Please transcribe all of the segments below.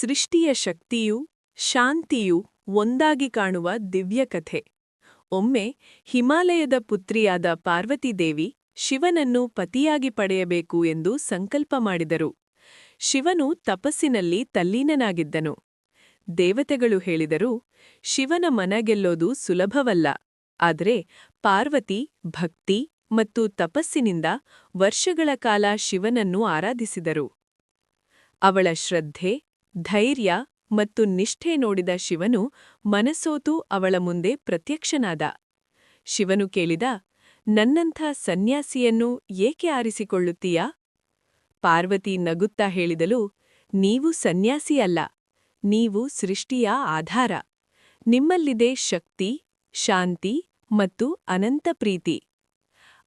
ಸೃಷ್ಟಿಯ ಶಕ್ತಿಯೂ ಶಾಂತಿಯೂ ಒಂದಾಗಿ ಕಾಣುವ ದಿವ್ಯಕಥೆ. ಒಮ್ಮೆ ಹಿಮಾಲಯದ ಪುತ್ರಿಯಾದ ಪಾರ್ವತೀದೇವಿ ಶಿವನನ್ನು ಪತಿಯಾಗಿ ಪಡೆಯಬೇಕು ಎಂದು ಸಂಕಲ್ಪ ಮಾಡಿದರು. ಶಿವನು ತಪಸ್ಸಿನಲ್ಲಿ ತಲ್ಲೀನನಾಗಿದ್ದನು. ದೇವತೆಗಳು ಹೇಳಿದರು, ಶಿವನ ಮನಗೆಲ್ಲೋದು ಸುಲಭವಲ್ಲ. ಆದರೆ ಪಾರ್ವತಿ ಭಕ್ತಿ ಮತ್ತು ತಪಸ್ಸಿನಿಂದ ವರ್ಷಗಳ ಕಾಲ ಶಿವನನ್ನು ಆರಾಧಿಸಿದರು. ಅವಳ ಶ್ರದ್ಧೆ, ಧೈರ್ಯ ಮತ್ತು ನಿಷ್ಠೆ ನೋಡಿದ ಶಿವನು ಮನಸೋತು ಅವಳ ಮುಂದೆ ಪ್ರತ್ಯಕ್ಷನಾದ. ಶಿವನು ಕೇಳಿದ, ನನ್ನಂಥ ಸನ್ಯಾಸಿಯನ್ನು ಏಕೆ ಆರಿಸಿಕೊಳ್ಳುತ್ತೀಯಾ? ಪಾರ್ವತಿ ನಗುತ್ತಾ ಹೇಳಿದಳು, ನೀವು ಸನ್ಯಾಸಿಯಲ್ಲ, ನೀವು ಸೃಷ್ಟಿಯ ಆಧಾರ. ನಿಮ್ಮಲ್ಲಿದೆ ಶಕ್ತಿ, ಶಾಂತಿ ಮತ್ತು ಅನಂತ ಪ್ರೀತಿ.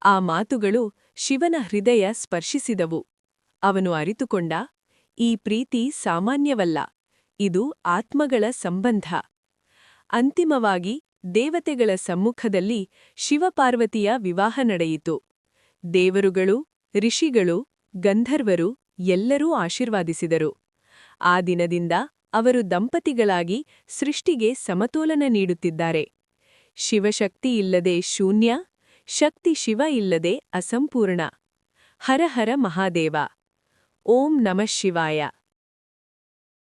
ಆ ಮಾತುಗಳು ಶಿವನ ಹೃದಯ ಸ್ಪರ್ಶಿಸಿದವು. ಅವನು ಅರಿತುಕೊಂಡ, ಈ ಪ್ರೀತಿ ಸಾಮಾನ್ಯವಲ್ಲ, ಇದು ಆತ್ಮಗಳ ಸಂಬಂಧ. ಅಂತಿಮವಾಗಿ ದೇವತೆಗಳ ಸಮ್ಮುಖದಲ್ಲಿ ಶಿವಪಾರ್ವತಿಯ ವಿವಾಹ ನಡೆಯಿತು. ದೇವರುಗಳು, ಋಷಿಗಳು, ಗಂಧರ್ವರು ಎಲ್ಲರೂ ಆಶೀರ್ವಾದಿಸಿದರು. ಆ ದಿನದಿಂದ ಅವರು ದಂಪತಿಗಳಾಗಿ ಸೃಷ್ಟಿಗೆ ಸಮತೋಲನ ನೀಡುತ್ತಿದ್ದಾರೆ. ಶಿವಶಕ್ತಿ ಇಲ್ಲದೆ ಶೂನ್ಯ, ಶಕ್ತಿ ಶಿವ ಇಲ್ಲದೆ ಅಸಂಪೂರ್ಣ. ಹರ ಹರ ಮಹಾದೇವ. ಓಂ ನಮಃ ಶಿವಾಯ.